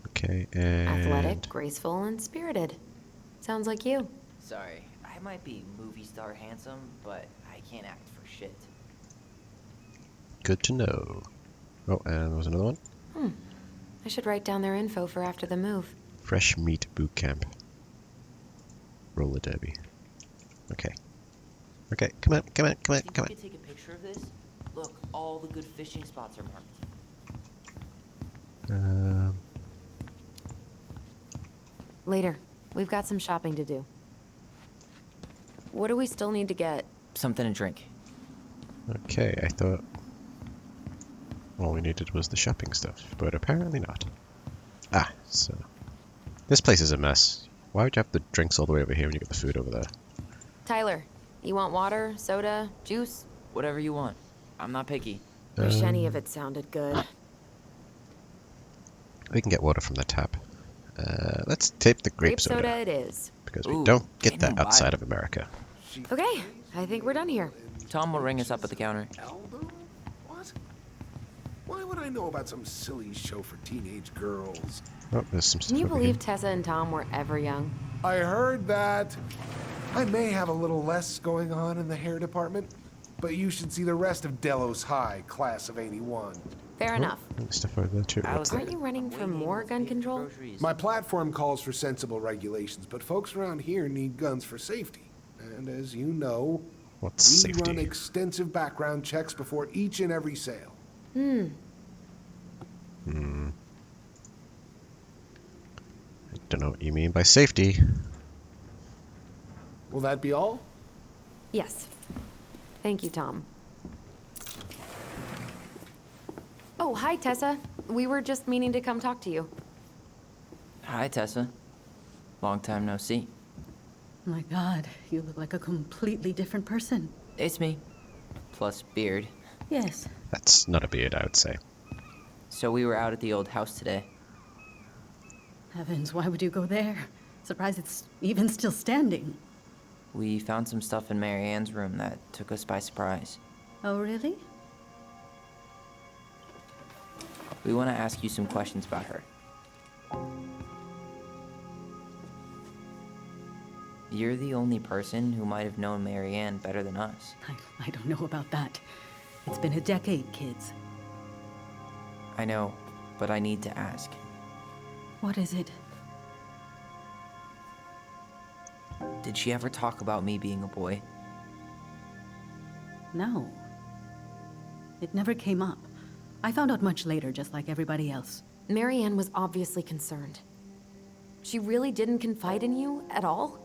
Speaker 1: Okay, and...
Speaker 2: Athletic, graceful, and spirited. Sounds like you.
Speaker 3: Sorry, I might be movie star handsome, but I can't act for shit.
Speaker 1: Good to know. Oh, and there was another one.
Speaker 2: I should write down their info for after the move.
Speaker 1: Fresh meat boot camp. Roller derby. Okay. Okay, come on, come on, come on,
Speaker 3: Think
Speaker 1: come
Speaker 3: we could take a picture of this? Look, all the good fishing spots are marked.
Speaker 1: on.
Speaker 2: Later. We've got some shopping to do. What do we still need to get?
Speaker 3: Something to drink.
Speaker 1: Okay, I thought all we needed was the shopping stuff, but apparently not. Ah, so this place is a mess. Why would you have the drinks all the way over here when you get the food over there?
Speaker 2: Tyler, you want water, soda, juice?
Speaker 3: Whatever you want. I'm not picky.
Speaker 2: Wish any of it sounded good.
Speaker 1: We can get water from the tap. Let's tape the grape soda,
Speaker 2: it is.
Speaker 1: because we
Speaker 3: Ooh,
Speaker 1: don't get
Speaker 3: getting
Speaker 1: that
Speaker 3: them
Speaker 1: outside
Speaker 3: wild.
Speaker 1: of America.
Speaker 2: Okay, I think we're done here.
Speaker 3: Tom will ring us up at the counter.
Speaker 8: Album? What? Why would I know about some silly show for teenage girls?
Speaker 1: Oh, there's some
Speaker 2: Can
Speaker 1: stuff
Speaker 2: you
Speaker 1: over
Speaker 2: believe
Speaker 1: here.
Speaker 2: Tessa and Tom were ever young?
Speaker 8: I heard that. I may have a little less going on in the hair department, but you should see the rest of Delos High, class of '81.
Speaker 2: Fair enough.
Speaker 1: There's stuff over there too. What's
Speaker 3: Allison,
Speaker 1: that?
Speaker 2: Aren't you running
Speaker 3: I'm
Speaker 2: for
Speaker 3: waiting
Speaker 2: more
Speaker 3: with
Speaker 2: gun
Speaker 3: being
Speaker 2: control?
Speaker 3: groceries.
Speaker 8: My platform calls for sensible regulations, but folks around here need guns for safety. And as you know,
Speaker 1: What's
Speaker 8: we
Speaker 1: safety?
Speaker 8: run extensive background checks before each and every sale.
Speaker 1: I don't know what you mean by safety.
Speaker 8: Will that be all?
Speaker 2: Yes. Thank you, Tom. Oh, hi, Tessa. We were just meaning to come talk to you.
Speaker 3: Hi, Tessa. Long time no see.
Speaker 9: My God, you look like a completely different person.
Speaker 3: It's me. Plus beard.
Speaker 9: Yes.
Speaker 1: That's not a beard, I would say.
Speaker 3: So we were out at the old house today.
Speaker 9: Heavens, why would you go there? Surprised it's even still standing.
Speaker 3: We found some stuff in Mary Ann's room that took us by surprise.
Speaker 9: Oh, really?
Speaker 3: We want to ask you some questions about her. You're the only person who might have known Mary Ann better than us.
Speaker 9: I don't know about that. It's been a decade, kids.
Speaker 3: I know, but I need to ask.
Speaker 9: What is it?
Speaker 3: Did she ever talk about me being a boy?
Speaker 9: No. It never came up. I found out much later, just like everybody else.
Speaker 2: Marianne was obviously concerned. She really didn't confide in you at all?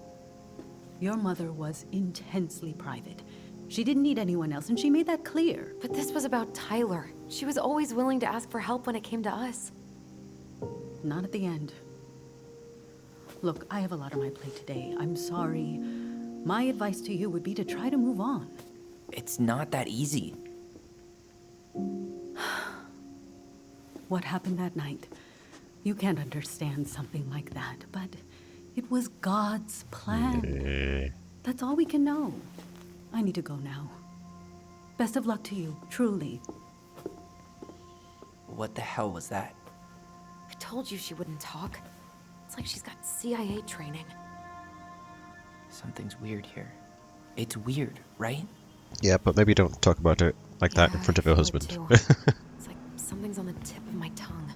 Speaker 9: Your mother was intensely private. She didn't need anyone else, and she made that clear.
Speaker 2: But this was about Tyler. She was always willing to ask for help when it came to us.
Speaker 9: Not at the end. Look, I have a lot on my plate today. I'm sorry. My advice to you would be to try to move on.
Speaker 3: It's not that easy.
Speaker 9: What happened that night? You can't understand something like that, but it was God's plan. That's all we can know. I need to go now. Best of luck to you, truly.
Speaker 3: What the hell was that?
Speaker 2: I told you she wouldn't talk. It's like she's got CIA training.
Speaker 3: Something's weird here. It's weird, right?
Speaker 1: Yeah, but maybe don't talk about it like that in
Speaker 2: Yeah,
Speaker 1: front of
Speaker 2: I
Speaker 1: your
Speaker 2: feel it
Speaker 1: husband.
Speaker 2: too. It's like something's on the tip of my tongue.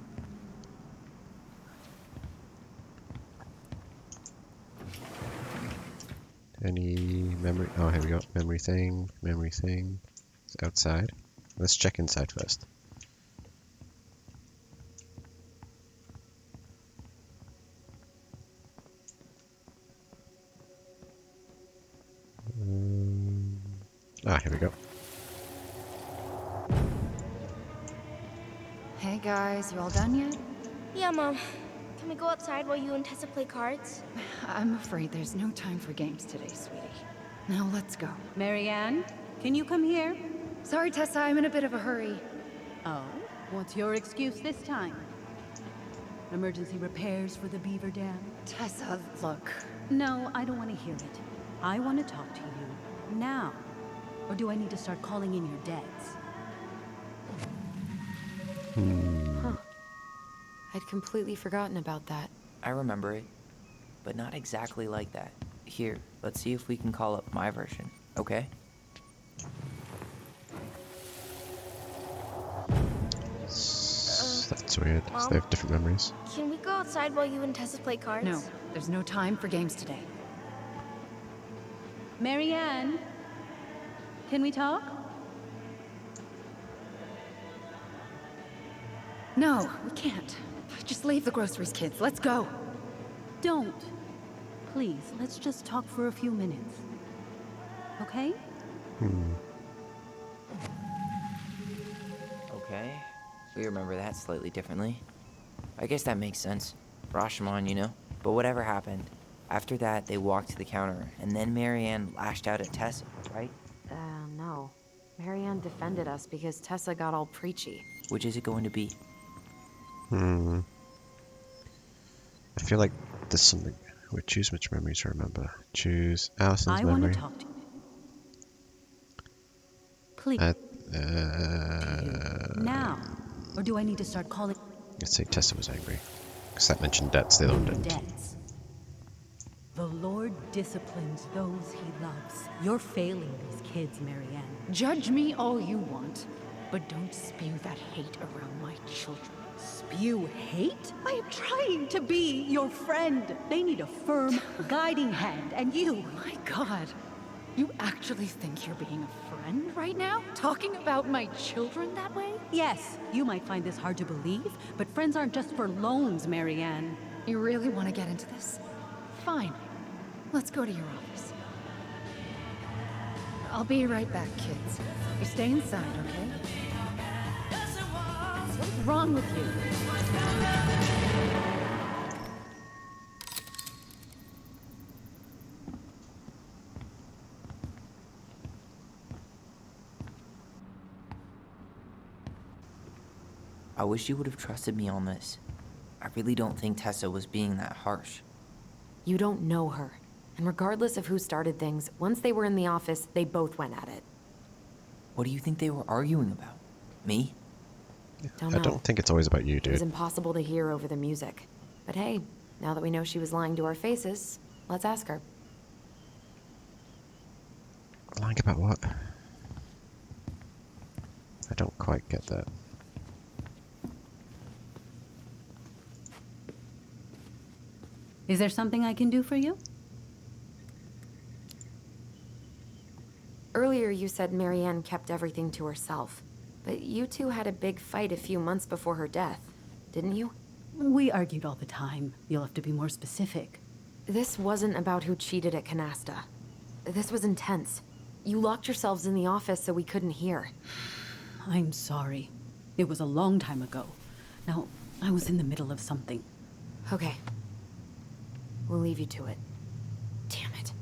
Speaker 1: Any memory? Oh, here we go. Memory thing. Memory thing. It's outside. Let's check inside first. Here we go.
Speaker 7: Hey guys, you all done yet?
Speaker 6: Yeah, Mom. Can we go outside while you and Tessa play cards?
Speaker 7: I'm afraid there's no time for games today, sweetie. Now let's go.
Speaker 9: Marianne, can you come here?
Speaker 7: Sorry, Tessa, I'm in a bit of a hurry.
Speaker 9: Oh, what's your excuse this time? Emergency repairs for the beaver dam?
Speaker 7: Tessa, look.
Speaker 9: No, I don't want to hear it. I want to talk to you now. Or do I need to start calling in your debts?
Speaker 2: I'd completely forgotten about that.
Speaker 3: I remember it, but not exactly like that. Here, let's see if we can call up my version, okay?
Speaker 1: That's weird.
Speaker 6: Mom?
Speaker 1: They have different memories.
Speaker 6: Can we go outside while you and Tessa play cards?
Speaker 7: No, there's no time for games today.
Speaker 9: Marianne, can we talk?
Speaker 7: No, we can't. Just leave the groceries, kids. Let's go.
Speaker 9: Don't. Please, let's just talk for a few minutes. Okay?
Speaker 3: Okay. We remember that slightly differently. I guess that makes sense. Rashomon, you know? But whatever happened, after that, they walked to the counter, and then Marianne lashed out at Tessa, right?
Speaker 2: No. Marianne defended us because Tessa got all preachy.
Speaker 3: Which is it going to be?
Speaker 1: I feel like there's something. We choose which memory to remember. Choose Allison's
Speaker 9: I want
Speaker 1: memory.
Speaker 9: to talk to you. Please. Now. Or do I need to start calling
Speaker 1: Let's say Tessa was angry. Because that mentioned debts the other one didn't.
Speaker 9: debts? The Lord disciplines those he loves. You're failing these kids, Marianne.
Speaker 7: Judge me all you want, but don't spew that hate around my children.
Speaker 9: Spew hate? I am trying to be your friend. They need a firm, guiding hand, and you.
Speaker 7: My God, you actually think you're being a friend right now? Talking about my children that way?
Speaker 9: Yes, you might find this hard to believe, but friends aren't just for loans, Marianne.
Speaker 7: You really want to get into this? Fine. Let's go to your office. I'll be right back, kids. You stay inside, okay? What's wrong with you?
Speaker 3: I wish you would have trusted me on this. I really don't think Tessa was being that harsh.
Speaker 2: You don't know her. And regardless of who started things, once they were in the office, they both went at it.
Speaker 3: What do you think they were arguing about? Me?
Speaker 2: Don't
Speaker 1: I
Speaker 2: know.
Speaker 1: don't think it's always about you,
Speaker 2: It was
Speaker 1: dude.
Speaker 2: impossible to hear over the music. But hey, now that we know she was lying to our faces, let's ask her.
Speaker 1: Lying about what? I don't quite get that.
Speaker 9: Is there something I can do for you?
Speaker 2: Earlier you said Marianne kept everything to herself. But you two had a big fight a few months before her death, didn't you?
Speaker 9: We argued all the time. You'll have to be more specific.
Speaker 2: This wasn't about who cheated at Canasta. This was intense. You locked yourselves in the office so we couldn't hear.
Speaker 9: I'm sorry. It was a long time ago. Now, I was in the middle of something.
Speaker 2: Okay. We'll leave you to it. Damn it.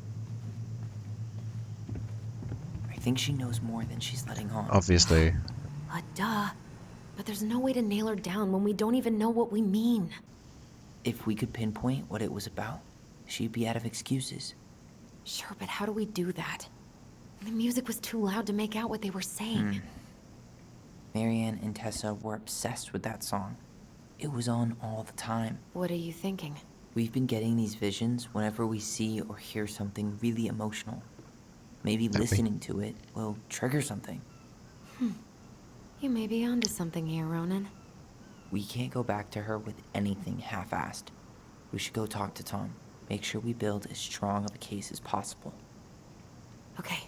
Speaker 3: I think she knows more than she's letting on.
Speaker 1: Obviously.
Speaker 2: Duh. But there's no way to nail her down when we don't even know what we mean.
Speaker 3: If we could pinpoint what it was about, she'd be out of excuses.
Speaker 2: Sure, but how do we do that? The music was too loud to make out what they were saying.
Speaker 3: Marianne and Tessa were obsessed with that song. It was on all the time.
Speaker 2: What are you thinking?
Speaker 3: We've been getting these visions whenever we see or hear something really emotional. Maybe listening to it will trigger something.
Speaker 2: You may be onto something here, Ronan.
Speaker 3: We can't go back to her with anything half-assed. We should go talk to Tom. Make sure we build as strong of a case as possible.
Speaker 2: Okay.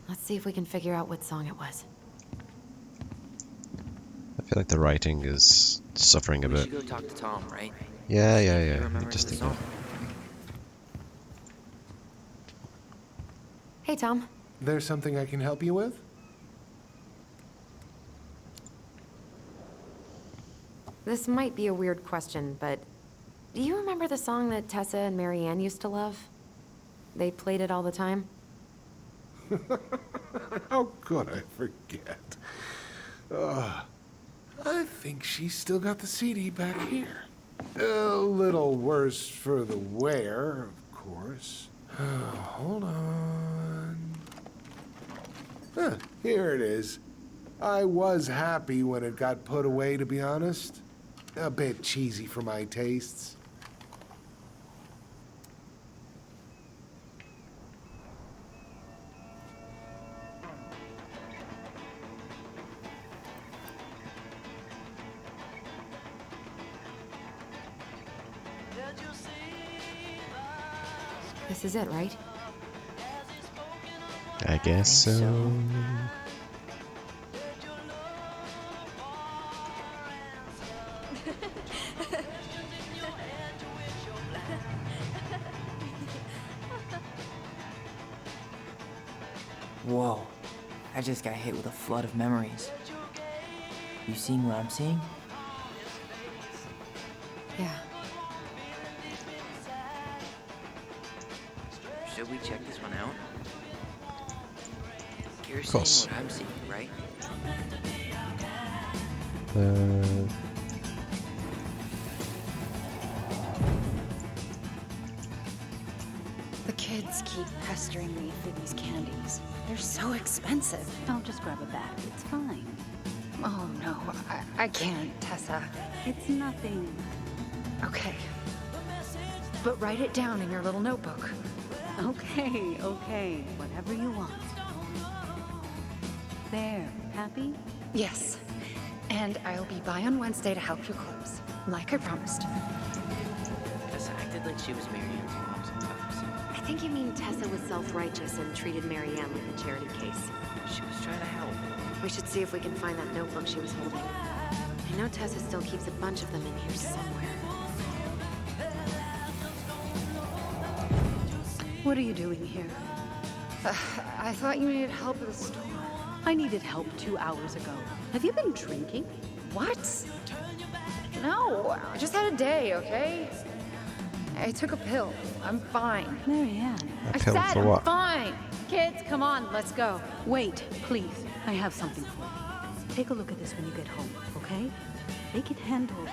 Speaker 2: Let's see if we can figure out what song it was.
Speaker 1: I feel like the writing is suffering a
Speaker 3: We
Speaker 1: bit.
Speaker 3: should go talk to Tom, right?
Speaker 1: Yeah.
Speaker 3: You
Speaker 1: I
Speaker 3: remember
Speaker 1: just
Speaker 3: the
Speaker 1: think
Speaker 3: song?
Speaker 2: Hey, Tom.
Speaker 8: There's something I can help you with?
Speaker 2: This might be a weird question, but do you remember the song that Tessa and Marianne used to love? They played it all the time.
Speaker 8: How could I forget? I think she's still got the CD back here. A little worse for the wear, of course. Hold on. Here it is. I was happy when it got put away, to be honest. A bit cheesy for my tastes.
Speaker 2: This is it, right?
Speaker 1: I guess
Speaker 3: think
Speaker 1: so.
Speaker 3: so. Whoa, I just got hit with a flood of memories. You seeing what I'm seeing?
Speaker 2: Yeah.
Speaker 3: Should we check this one out? You're
Speaker 1: Of course.
Speaker 3: seeing what I'm seeing, right?
Speaker 7: The kids keep pestering me for these candies. They're so expensive.
Speaker 9: I'll just grab a bag. It's fine.
Speaker 7: Oh no, I can't, Tessa.
Speaker 9: It's nothing.
Speaker 7: Okay. But write it down in your little notebook.
Speaker 9: Okay, okay. Whatever you want. There. Happy?
Speaker 7: Yes. And I'll be by on Wednesday to help you close, like I promised.
Speaker 3: Tessa acted like she was Marianne's mom sometimes.
Speaker 2: I think you mean Tessa was self-righteous and treated Marianne like a charity case.
Speaker 3: She was trying to help.
Speaker 2: We should see if we can find that notebook she was holding. I know Tessa still keeps a bunch of them in here somewhere.
Speaker 9: What are you doing here?
Speaker 7: I thought you needed help at the store.
Speaker 9: I needed help 2 hours ago. Have you been drinking?
Speaker 7: What? No, I just had a day, okay? I took a pill. I'm fine.
Speaker 9: Marianne.
Speaker 1: A
Speaker 7: I
Speaker 1: pill
Speaker 7: said
Speaker 1: for
Speaker 7: I'm
Speaker 1: what?
Speaker 7: fine. Kids, come on, let's go.
Speaker 9: Wait, please. I have something for you. Take a look at this when you get home, okay? They can handle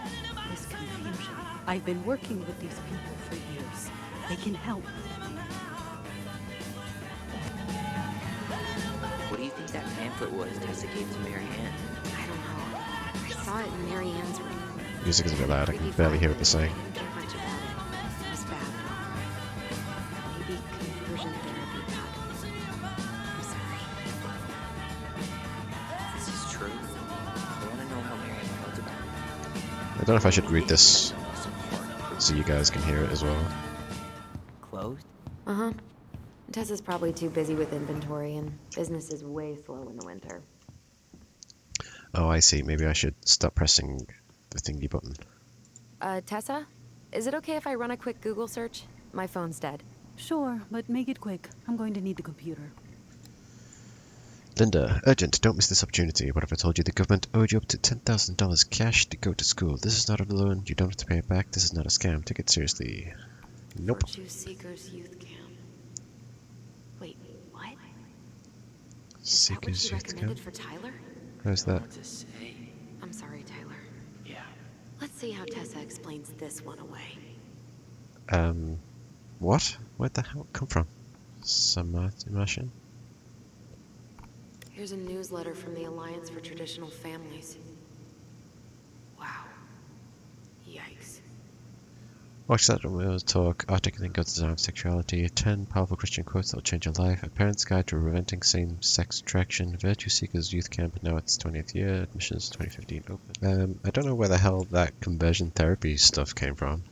Speaker 9: this confusion. I've been working with these people for years. They can help.
Speaker 3: What do you think that pamphlet was Tessa gave to Marianne?
Speaker 2: I don't know. I saw it in Marianne's room.
Speaker 1: Music is a bit loud. I can barely hear what they're saying.
Speaker 2: I didn't think much about it. It was bad. Maybe conversion therapy bad. I'm sorry.
Speaker 3: This is true. I want to know how Marianne felt about it.
Speaker 1: I don't know if I should read this so you guys can hear it as well.
Speaker 3: Closed?
Speaker 2: Uh-huh. Tessa's probably too busy with inventory, and business is way slow in the winter.
Speaker 1: Oh, I see. Maybe I should stop pressing the thingy button.
Speaker 2: Tessa? Is it okay if I run a quick Google search? My phone's dead.
Speaker 9: Sure, but make it quick. I'm going to need the computer.
Speaker 1: Linda, urgent, don't miss this opportunity. What if I told you the government owed you up to $10,000 cash to go to school? This is not a loan. You don't have to pay it back. This is not a scam. Take it seriously. Nope.
Speaker 2: Virtue Seekers Youth Camp. Wait, what? Is that what
Speaker 1: Seekers
Speaker 2: she
Speaker 1: Youth
Speaker 2: recommended
Speaker 1: Camp?
Speaker 2: for Tyler?
Speaker 1: How's that?
Speaker 3: What to say?
Speaker 2: I'm sorry, Tyler.
Speaker 3: Yeah.
Speaker 2: Let's see how Tessa explains this one away.
Speaker 1: What? Where'd the hell come from? Immersion?
Speaker 2: Here's a newsletter from the Alliance for Traditional Families. Wow. Yikes.
Speaker 1: Watch that will talk, articulating God's design of sexuality, 10 powerful Christian quotes that will change your life, a parent's guide to preventing same-sex attraction, Virtue Seekers Youth Camp, now its 20th year, admissions 2015 open. I don't know where the hell that conversion therapy stuff came from.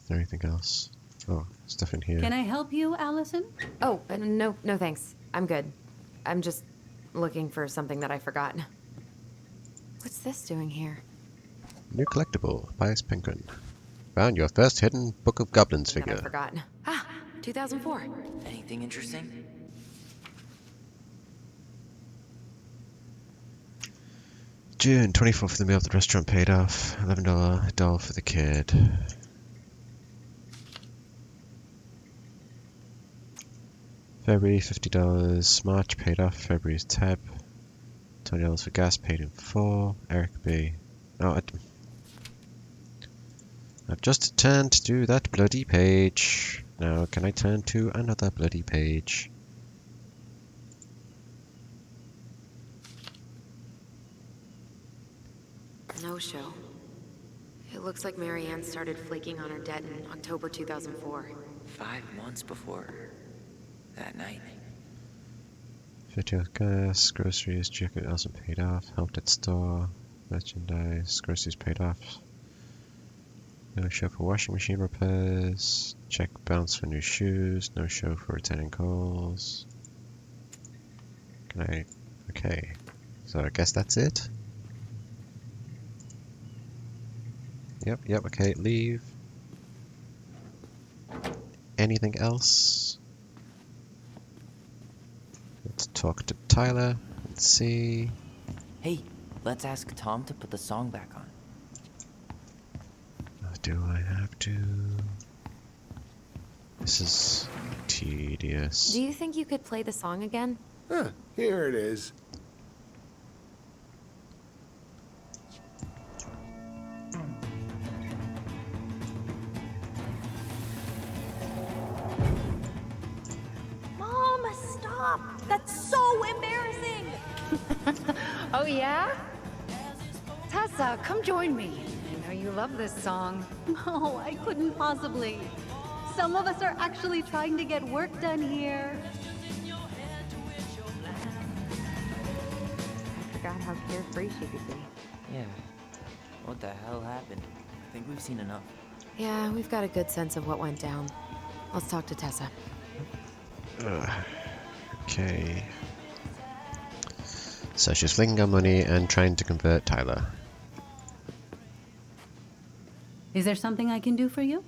Speaker 1: Is there anything else? Oh, stuff in here.
Speaker 9: Can I help you, Allison?
Speaker 2: Oh, no thanks. I'm good. I'm just looking for something that I forgot. What's this doing here?
Speaker 1: New collectible, Pius Penguin. Found your first hidden Book of Goblins
Speaker 2: That I
Speaker 1: figure.
Speaker 2: forgot. Ah, 2004.
Speaker 3: Anything interesting?
Speaker 1: June 24th, the meal at the restaurant paid off. $11 doll for the kid. February, $50. March paid off. February's tab. $20 for gas paid in full. Eric B. Oh, I've just turned to that bloody page. Now, can I turn to another bloody page?
Speaker 2: No show. It looks like Marianne started flaking on her debt in October 2004.
Speaker 3: 5 months before that night.
Speaker 1: $50 gas, groceries, jacket also paid off. Helped at store, merchandise, groceries paid off. No show for washing machine repairs. Check bounce for new shoes. No show for returning calls. Can I? Okay. So I guess that's it. Yep, okay, leave. Anything else? Let's talk to Tyler. Let's see.
Speaker 3: Hey, let's ask Tom to put the song back on.
Speaker 1: Do I have to? This is tedious.
Speaker 2: Do you think you could play the song again?
Speaker 8: Huh, here it is.
Speaker 6: Mom, stop!
Speaker 7: Oh, yeah? Tessa, come join me. I know you love this song.
Speaker 9: No, I couldn't possibly. Some of us are actually trying to get work done here.
Speaker 2: I forgot how carefree she could be.
Speaker 3: Yeah. What the hell happened? I think we've seen enough.
Speaker 2: Yeah, we've got a good sense of what went down. Let's talk to Tessa.
Speaker 1: Okay. So she's flinging her money and trying to convert Tyler.
Speaker 9: Is there something I can do for you?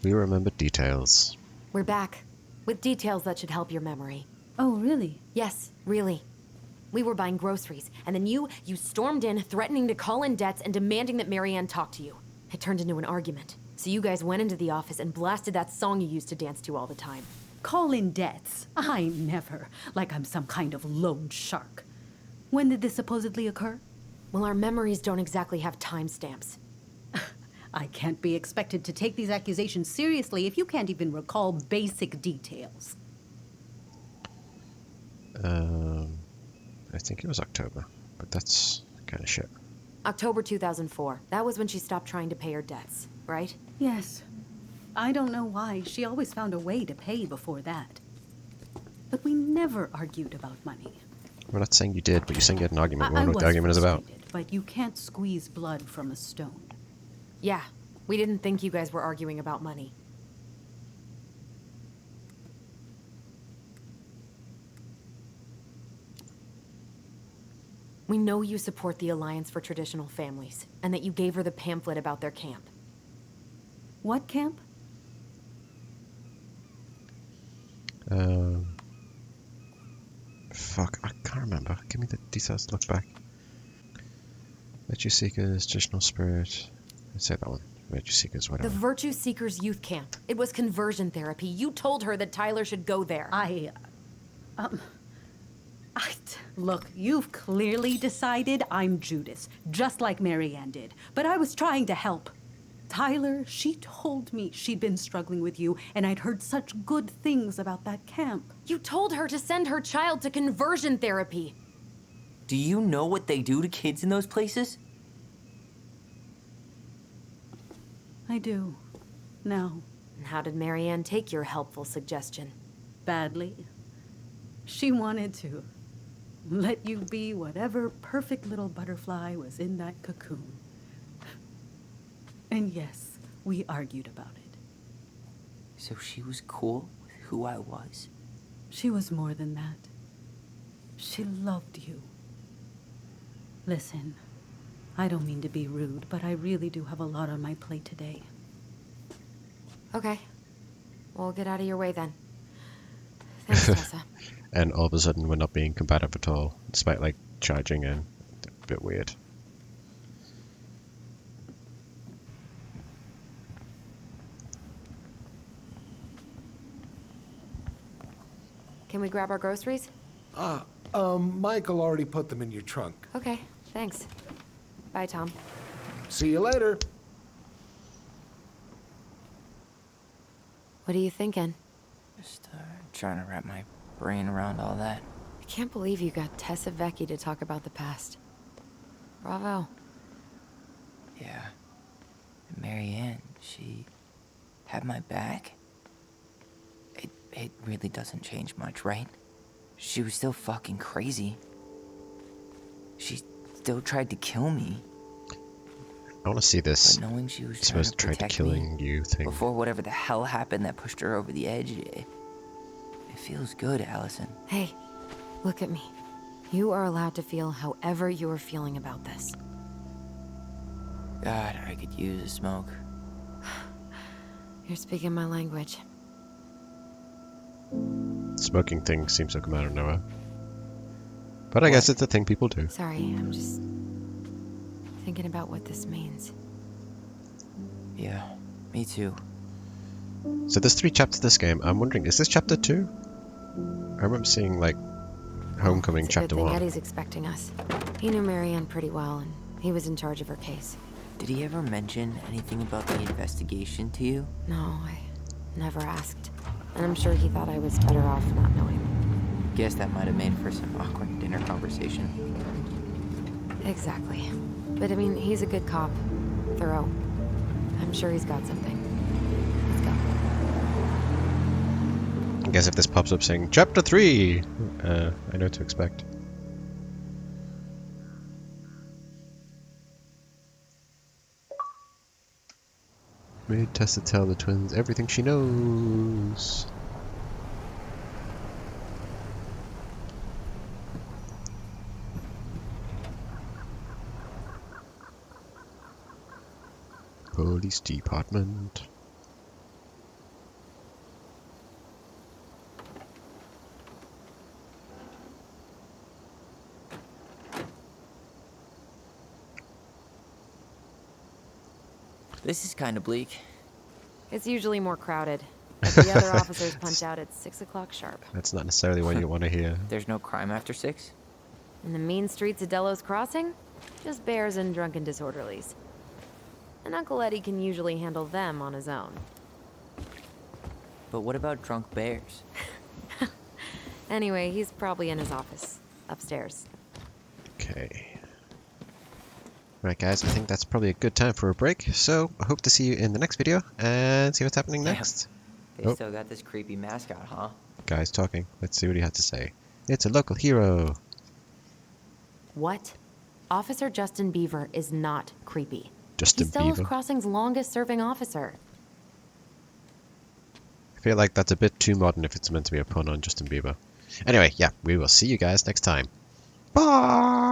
Speaker 1: We remember details.
Speaker 2: We're back. With details that should help your memory.
Speaker 9: Oh, really?
Speaker 2: Yes, really. We were buying groceries, and then you stormed in, threatening to call in debts and demanding that Marianne talk to you. It turned into an argument. So you guys went into the office and blasted that song you used to dance to all the time.
Speaker 9: Call in debts? I never. Like I'm some kind of loan shark. When did this supposedly occur?
Speaker 2: Well, our memories don't exactly have timestamps.
Speaker 9: I can't be expected to take these accusations seriously if you can't even recall basic details.
Speaker 1: I think it was October, but that's kind of shit.
Speaker 2: October 2004. That was when she stopped trying to pay her debts, right?
Speaker 9: Yes. I don't know why. She always found a way to pay before that. But we never argued about money.
Speaker 1: We're not saying you did, but you're saying you had an argument. We
Speaker 9: I
Speaker 1: don't know what the argument is about.
Speaker 9: frustrated, but you can't squeeze blood from a stone.
Speaker 2: Yeah, we didn't think you guys were arguing about money. We know you support the Alliance for Traditional Families, and that you gave her the pamphlet about their camp.
Speaker 9: What camp?
Speaker 1: Fuck, I can't remember. Give me the details to look back. Virtue Seekers, Traditional Spirit. Let's say that one. Virtue Seekers, whatever.
Speaker 2: The Virtue Seekers Youth Camp. It was conversion therapy. You told her that Tyler should go there.
Speaker 9: Look, you've clearly decided I'm Judas, just like Marianne did. But I was trying to help. Tyler, she told me she'd been struggling with you, and I'd heard such good things about that camp.
Speaker 2: You told her to send her child to conversion therapy.
Speaker 3: Do you know what they do to kids in those places?
Speaker 9: I do. Now.
Speaker 2: And how did Marianne take your helpful suggestion?
Speaker 9: Badly. She wanted to let you be whatever perfect little butterfly was in that cocoon. And yes, we argued about it.
Speaker 3: So she was cool with who I was?
Speaker 9: She was more than that. She loved you. Listen, I don't mean to be rude, but I really do have a lot on my plate today.
Speaker 2: Okay. We'll get out of your way then. Thanks, Tessa.
Speaker 1: And all of a sudden we're not being combative at all, despite like charging in. A bit weird.
Speaker 2: Can we grab our groceries?
Speaker 8: Michael already put them in your trunk.
Speaker 2: Okay, thanks. Bye, Tom.
Speaker 8: See you later.
Speaker 2: What are you thinking?
Speaker 3: Just trying to wrap my brain around all that.
Speaker 2: I can't believe you got Tessa Vecchi to talk about the past. Bravo.
Speaker 3: Yeah. And Marianne, she had my back. It really doesn't change much, right? She was still fucking crazy. She still tried to kill me.
Speaker 1: I want to see this.
Speaker 3: But knowing she was trying
Speaker 1: Supposed
Speaker 3: to
Speaker 1: to try to
Speaker 3: protect
Speaker 1: killing
Speaker 3: me
Speaker 1: you thing.
Speaker 3: before whatever the hell happened that pushed her over the edge, it feels good, Allison.
Speaker 2: Hey, look at me. You are allowed to feel however you are feeling about this.
Speaker 3: God, I could use a smoke.
Speaker 2: You're speaking my language.
Speaker 1: Smoking thing seems to come out of nowhere. But I guess it's a thing people do.
Speaker 2: Sorry, I'm just thinking about what this means.
Speaker 3: Yeah, me too.
Speaker 1: So there's 3 chapters to this game. I'm wondering, is this chapter 2? I remember seeing like Homecoming
Speaker 2: It's a
Speaker 1: chapter
Speaker 2: good thing
Speaker 1: 1.
Speaker 2: Eddie's expecting us. He knew Marianne pretty well, and he was in charge of her case.
Speaker 3: Did he ever mention anything about the investigation to you?
Speaker 2: No, I never asked. And I'm sure he thought I was better off not knowing.
Speaker 3: Guess that might have made for some awkward dinner conversation.
Speaker 2: Exactly. But I mean, he's a good cop. Thorough. I'm sure he's got something. Let's go.
Speaker 1: I guess if this pops up saying Chapter 3, I know what to expect. Made Tessa tell the twins everything she knows. Police department.
Speaker 3: This is kind of bleak.
Speaker 2: It's usually more crowded. But the other officers punch out at 6 o'clock sharp.
Speaker 1: That's not necessarily what you want to hear.
Speaker 3: There's no crime after 6?
Speaker 2: In the mean streets of Delos Crossing, just bears and drunken disorderlies. And Uncle Eddie can usually handle them on his own.
Speaker 3: But what about drunk bears?
Speaker 2: Anyway, he's probably in his office, upstairs.
Speaker 1: Okay. Right, guys, I think that's probably a good time for a break. So, I hope to see you in the next video and see what's happening next.
Speaker 3: They still got this creepy mascot, huh?
Speaker 1: Guy's talking. Let's see what he had to say. It's a local hero.
Speaker 2: What? Officer Justin Beaver is not creepy.
Speaker 1: Justin
Speaker 2: He's Delos
Speaker 1: Beaver.
Speaker 2: Crossing's longest-serving officer.
Speaker 1: I feel like that's a bit too modern if it's meant to be a pun on Justin Bieber. Anyway, yeah, we will see you guys next time. Bye!